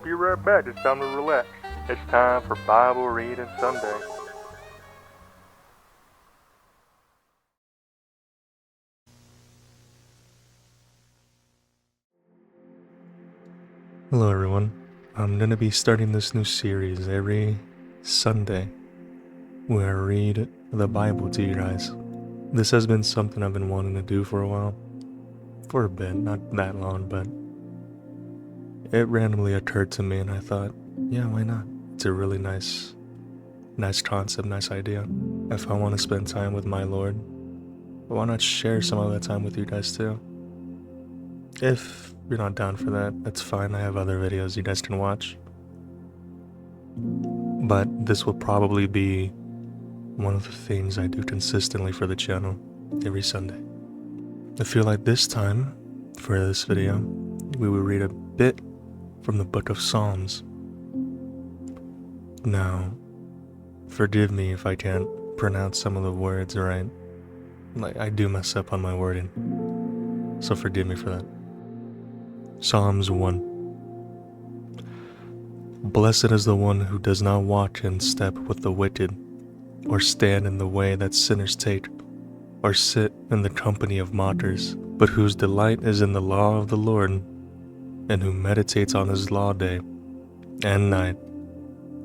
be right back. It's time to relax. It's time for Bible Reading Sunday. Hello everyone, I'm going to be starting this new series every Sunday where I read the Bible to you guys. This has been something I've been wanting to do for a while, for a bit, not that long, but it randomly occurred to me and I thought, yeah, why not? It's a really nice concept, nice idea. If I want to spend time with my Lord, why not share some of that time with you guys too? If you're not down for that, that's fine. I have other videos you guys can watch. But this will probably be one of the things I do consistently for the channel every Sunday. I feel like this time, for this video, we will read a bit from the book of Psalms. Now, forgive me if I can't pronounce some of the words right. Like, I do mess up on my wording, so forgive me for that. Psalms 1. Blessed is the one who does not walk in step with the wicked, or stand in the way that sinners take, or sit in the company of mockers, but whose delight is in the law of the Lord, and who meditates on his law day and night.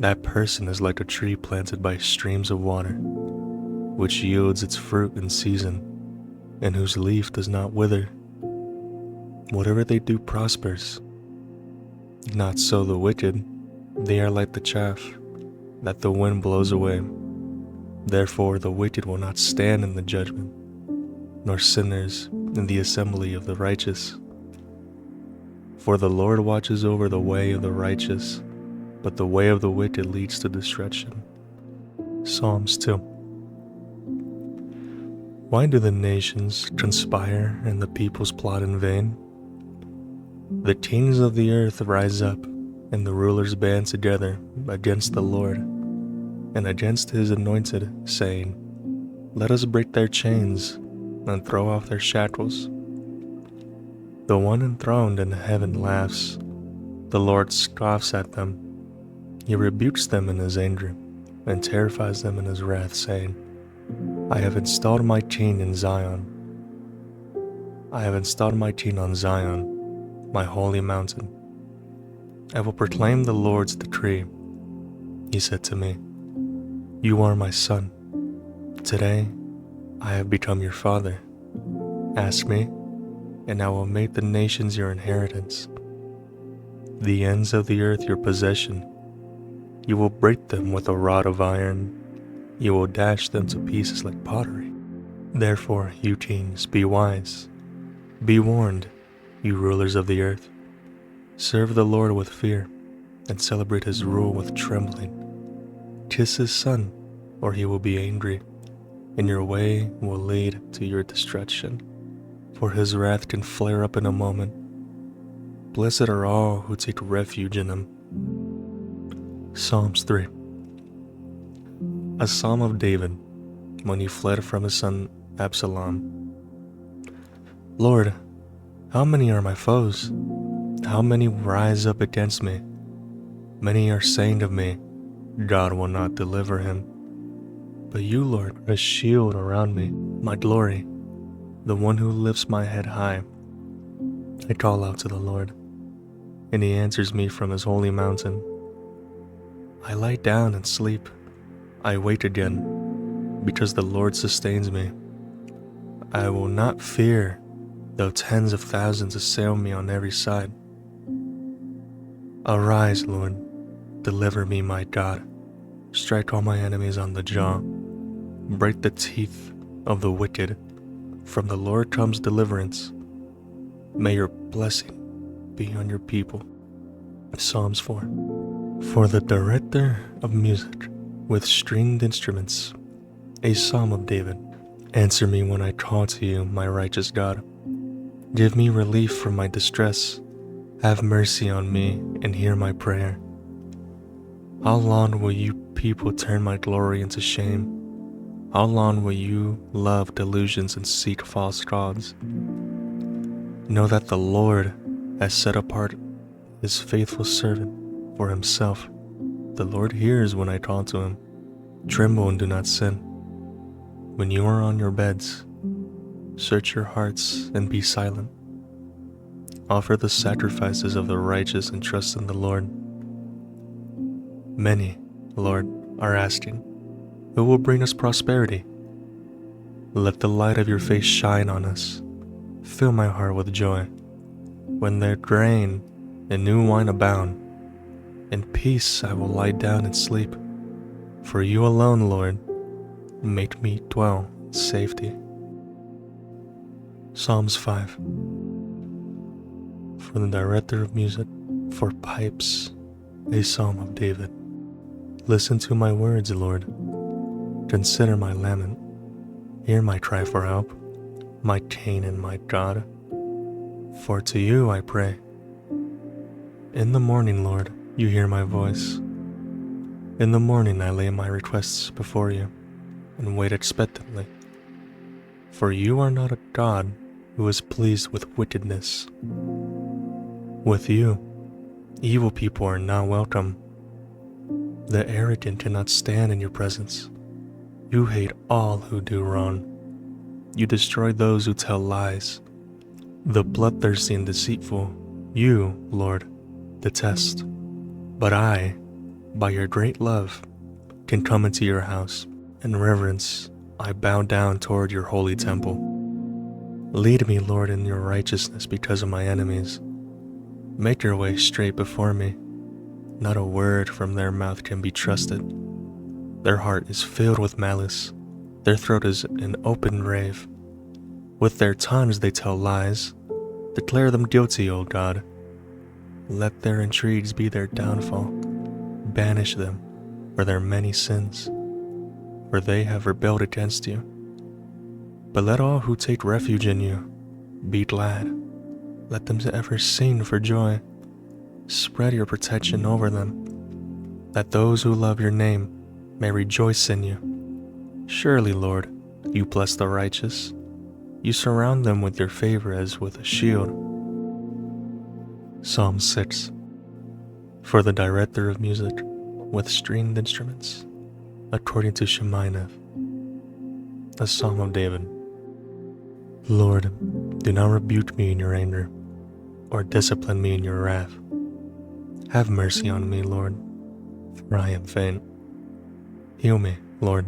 That person is like a tree planted by streams of water, which yields its fruit in season, and whose leaf does not wither. Whatever they do prospers. Not so the wicked. They are like the chaff that the wind blows away. Therefore the wicked will not stand in the judgment, nor sinners in the assembly of the righteous. For the Lord watches over the way of the righteous, but the way of the wicked leads to destruction. Psalms 2. Why do the nations conspire and the peoples plot in vain? The kings of the earth rise up, and the rulers band together against the Lord and against his anointed, saying, Let us break their chains and throw off their shackles. The one enthroned in heaven laughs. The Lord scoffs at them. He rebukes them in his anger and terrifies them in his wrath, saying, I have installed my king in Zion. I have installed my king on Zion, my holy mountain. I will proclaim the Lord's decree. He said to me, You are my son. Today I have become your father. Ask me, and I will make the nations your inheritance, the ends of the earth your possession. You will break them with a rod of iron. You will dash them to pieces like pottery. Therefore, you kings, be wise. Be warned, you rulers of the earth. Serve the Lord with fear, and celebrate his rule with trembling. Kiss his son, or he will be angry, and your way will lead to your destruction, for his wrath can flare up in a moment. Blessed are all who take refuge in him. Psalms 3. A psalm of David, when he fled from his son Absalom. Lord, how many are my foes? How many rise up against me? Many are saying of me, God will not deliver him. But you, Lord, are a shield around me, my glory, the one who lifts my head high. I call out to the Lord, and he answers me from his holy mountain. I lie down and sleep. I wake again, because the Lord sustains me. I will not fear, though tens of thousands assail me on every side. Arise, Lord, deliver me, my God. Strike all my enemies on the jaw. Break the teeth of the wicked. From the Lord comes deliverance. May your blessing be on your people. Psalms 4. For the director of music with stringed instruments, a psalm of David. Answer me when I call to you, my righteous God. Give me relief from my distress. Have mercy on me and hear my prayer. How long will you people turn my glory into shame? How long will you love delusions and seek false gods? Know that the Lord has set apart his faithful servant, for himself. The Lord hears when I talk to him. Tremble and do not sin. When you are on your beds, search your hearts and be silent. Offer the sacrifices of the righteous and trust in the Lord. Many, Lord, are asking, who will bring us prosperity? Let the light of your face shine on us. Fill my heart with joy. When their grain and new wine abound, in peace I will lie down and sleep. For you alone, Lord, make me dwell in safety. Psalms 5. For the director of music, for pipes, a psalm of David. Listen to my words, Lord. Consider my lament. Hear my cry for help, my King and my God. For to you I pray. In the morning, Lord, you hear my voice. In the morning I lay my requests before you and wait expectantly. For you are not a God who is pleased with wickedness. With you, evil people are not welcome. The arrogant cannot stand in your presence. You hate all who do wrong. You destroy those who tell lies. The bloodthirsty and deceitful, you, Lord, detest. But I, by your great love, can come into your house. In reverence, I bow down toward your holy temple. Lead me, Lord, in your righteousness because of my enemies. Make your way straight before me. Not a word from their mouth can be trusted. Their heart is filled with malice. Their throat is an open grave. With their tongues they tell lies. Declare them guilty, O God. Let their intrigues be their downfall. Banish them for their many sins, for they have rebelled against you. But let all who take refuge in you be glad. Let them ever sing for joy. Spread your protection over them, that those who love your name may rejoice in you. Surely, Lord, you bless the righteous. You surround them with your favor as with a shield. Psalm 6. For the director of music, with stringed instruments, according to Sheminah, a psalm of David. Lord, do not rebuke me in your anger, or discipline me in your wrath. Have mercy on me, Lord, for I am faint. Heal me, Lord,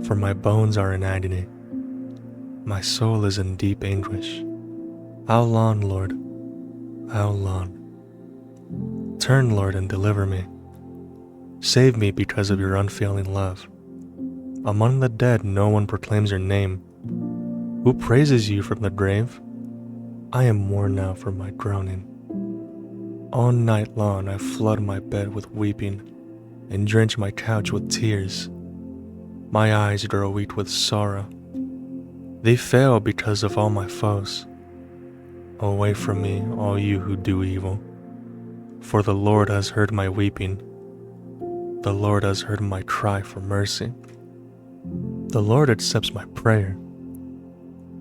for my bones are in agony. My soul is in deep anguish. How long, Lord? How long? Turn, Lord, and deliver me. Save me because of your unfailing love. Among the dead no one proclaims your name. Who praises you from the grave? I am worn out from my groaning. All night long I flood my bed with weeping and drench my couch with tears. My eyes grow weak with sorrow. They fail because of all my foes. Away from me, all you who do evil. For the Lord has heard my weeping. The Lord has heard my cry for mercy. The Lord accepts my prayer.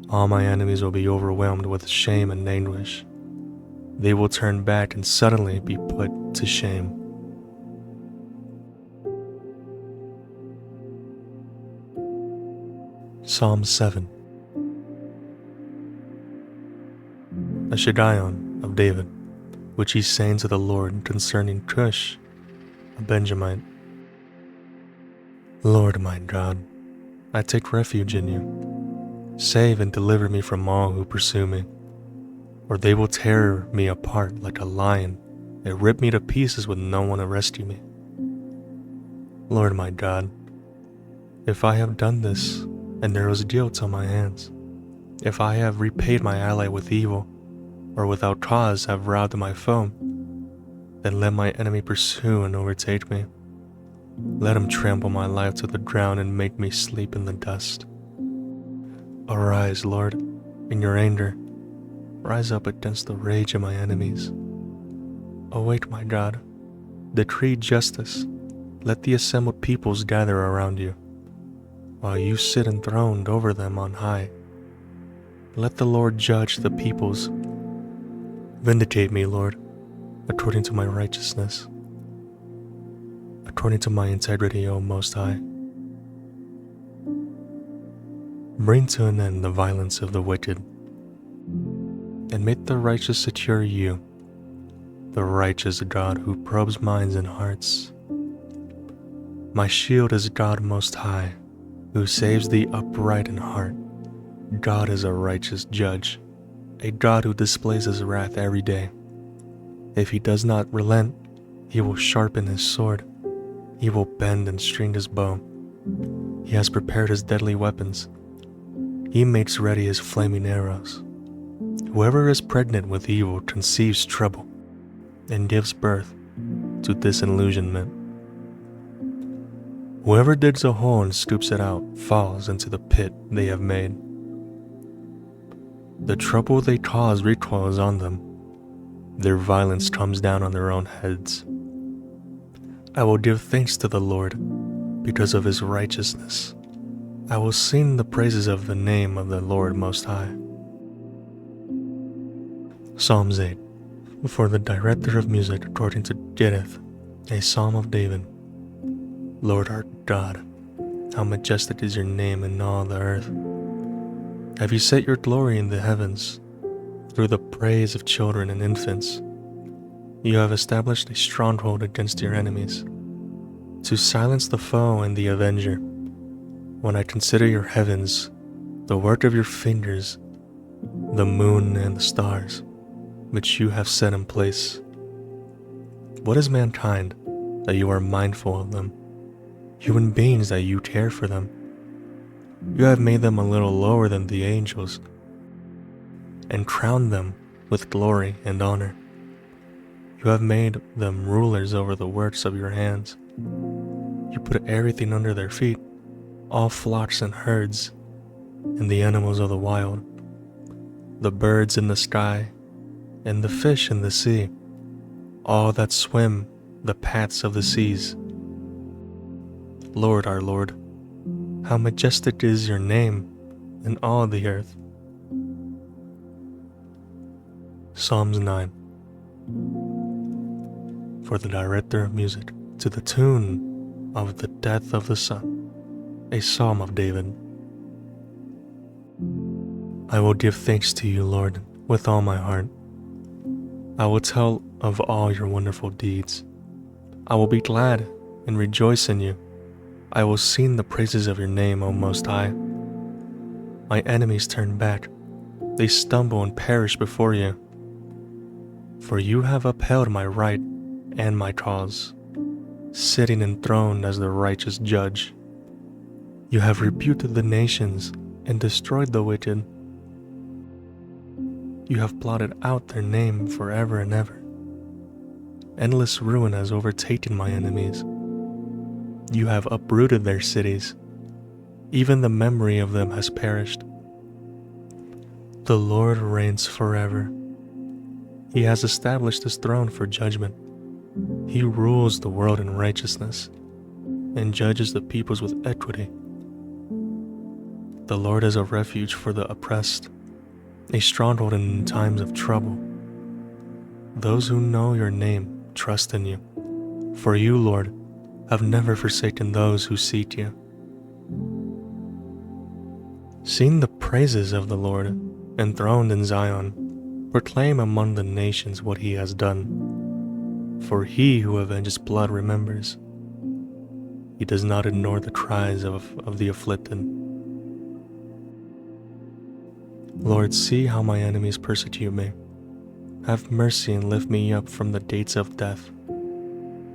All my enemies will be overwhelmed with shame and anguish. They will turn back and suddenly be put to shame. Psalm 7. A Shigaion of David, which he sang to the Lord concerning Cush, a Benjamite. Lord my God, I take refuge in you. Save and deliver me from all who pursue me, or they will tear me apart like a lion and rip me to pieces with no one to rescue me. Lord my God, if I have done this and there was guilt on my hands, if I have repaid my ally with evil, or without cause have robbed my foe, then let my enemy pursue and overtake me. Let him trample my life to the ground and make me sleep in the dust. Arise, Lord, in your anger. Rise up against the rage of my enemies. Awake, my God. Decree justice. Let the assembled peoples gather around you, while you sit enthroned over them on high. Let the Lord judge the peoples. Vindicate me, Lord. according to my righteousness, according to my integrity, O Most High. Bring to an end the violence of the wicked, and make the righteous secure you, the righteous God who probes minds and hearts. My shield is God Most High, who saves the upright in heart. God is a righteous judge, a God who displays his wrath every day. If he does not relent, he will sharpen his sword. He will bend and string his bow. He has prepared his deadly weapons. He makes ready his flaming arrows. Whoever is pregnant with evil conceives trouble and gives birth to disillusionment. Whoever digs a hole and scoops it out falls into the pit they have made. The trouble they cause recoils on them. Their violence comes down on their own heads. I will give thanks to the Lord because of his righteousness. I will sing the praises of the name of the Lord Most High. Psalms 8. For the director of music according to Gittith, a psalm of David. Lord our God, how majestic is your name in all the earth. Have you set your glory in the heavens, through the praise of children and infants? You have established a stronghold against your enemies, to silence the foe and the avenger. When I consider your heavens, the work of your fingers, the moon and the stars, which you have set in place. What is mankind, that you are mindful of them? Human beings, that you care for them. You have made them a little lower than the angels, and crowned them with glory and honor. You have made them rulers over the works of your hands. You put everything under their feet, all flocks and herds, and the animals of the wild, the birds in the sky, and the fish in the sea, all that swim the paths of the seas. Lord our Lord, how majestic is your name in all the earth. Psalms 9. For the director of music, to the tune of the death of the Son, a psalm of David. I will give thanks to you, Lord, with all my heart. I will tell of all your wonderful deeds. I will be glad and rejoice in you. I will sing the praises of your name, O Most High. My enemies turn back. They stumble and perish before you. For you have upheld my right and my cause, sitting enthroned as the righteous judge. You have rebuked the nations and destroyed the wicked. You have blotted out their name forever and ever. Endless ruin has overtaken my enemies. You have uprooted their cities. Even the memory of them has perished. The Lord reigns forever. He has established his throne for judgment. He rules the world in righteousness and judges the peoples with equity. The Lord is a refuge for the oppressed, a stronghold in times of trouble. Those who know your name trust in you, for you, Lord, have never forsaken those who seek you. Sing the praises of the Lord, enthroned in Zion. Proclaim among the nations what he has done. For he who avenges blood remembers. He does not ignore the cries of the afflicted. Lord, see how my enemies persecute me. Have mercy and lift me up from the gates of death,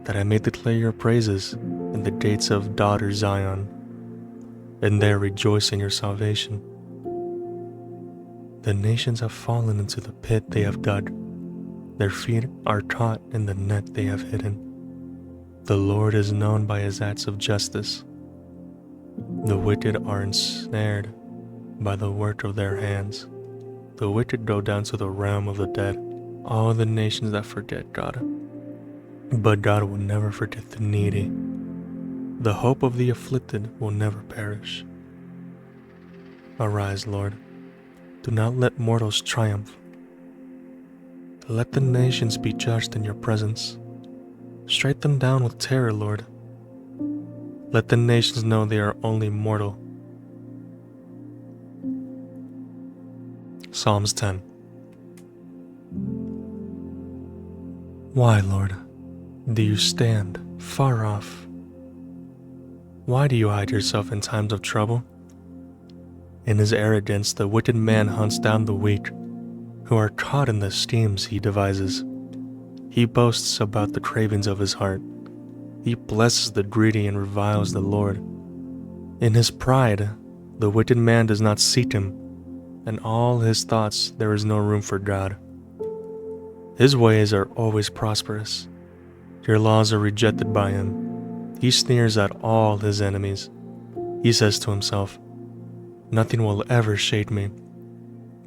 that I may declare your praises in the gates of daughter Zion, and there rejoice in your salvation. The nations have fallen into the pit they have dug. Their feet are caught in the net they have hidden. The Lord is known by his acts of justice. The wicked are ensnared by the work of their hands. The wicked go down to the realm of the dead, all the nations that forget God. But God will never forget the needy. The hope of the afflicted will never perish. Arise, Lord. Do not let mortals triumph. Let the nations be judged in your presence. Strike them down with terror, Lord. Let the nations know they are only mortal. Psalms 10. Why, Lord, do you stand far off? Why do you hide yourself in times of trouble? In his arrogance, the wicked man hunts down the weak, who are caught in the schemes he devises. He boasts about the cravings of his heart. He blesses the greedy and reviles the Lord. In his pride, the wicked man does not seek him. In all his thoughts there is no room for God. His ways are always prosperous. Your laws are rejected by him. He sneers at all his enemies. He says to himself, nothing will ever shake me.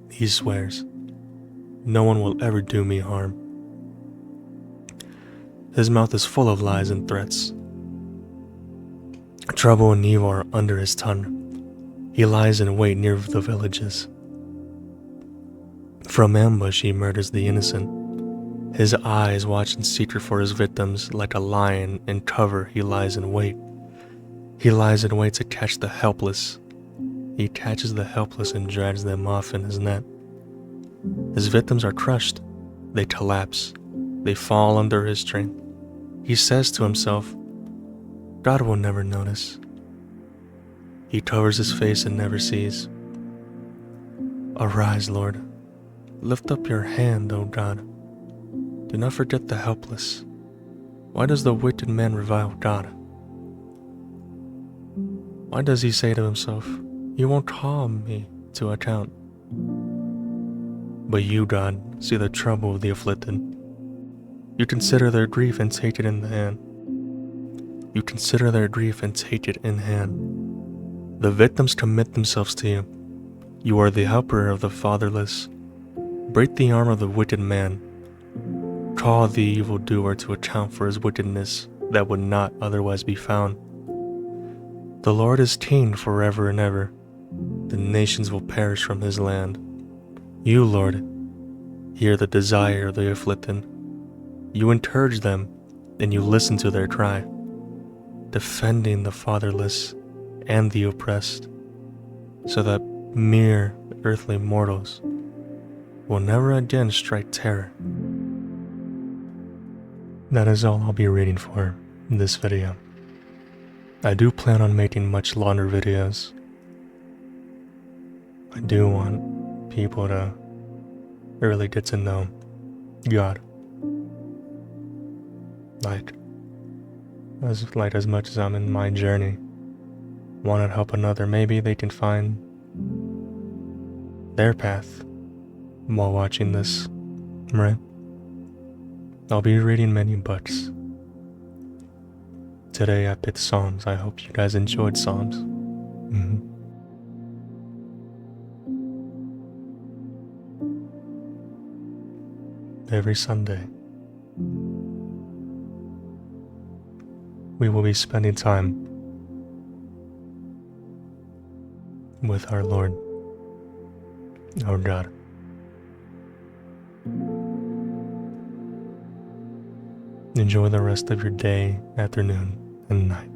He swears, no one will ever do me harm. His mouth is full of lies and threats. Trouble and evil are under his tongue. He lies in wait near the villages. From ambush he murders the innocent. His eyes watch in secret for his victims. Like a lion in cover he lies in wait. He lies in wait to catch the helpless. He catches the helpless and drags them off in his net. His victims are crushed. They collapse. They fall under his strength. He says to himself, God will never notice. He covers his face and never sees. Arise, Lord. Lift up your hand, O God. Do not forget the helpless. Why does the wicked man revile God? Why does he say to himself, you won't call me to account? But you, God, see the trouble of the afflicted. You consider their grief and take it in the hand. You consider their grief and take it in hand. The victims commit themselves to you. You are the helper of the fatherless. Break the arm of the wicked man. Call the evildoer to account for his wickedness that would not otherwise be found. The Lord is king forever and ever. The nations will perish from his land. You, Lord, hear the desire of the afflicted. You encourage them, and you listen to their cry, defending the fatherless and the oppressed, so that mere earthly mortals will never again strike terror. That is all I'll be reading for in this video. I do plan on making much longer videos. I do want people to really get to know God. As much as I'm in my journey, want to help another, maybe they can find their path while watching this, right? I'll be reading many books. Today I picked Psalms. I hope you guys enjoyed Psalms. Every Sunday, we will be spending time with our Lord, our God. Enjoy the rest of your day, afternoon, and night.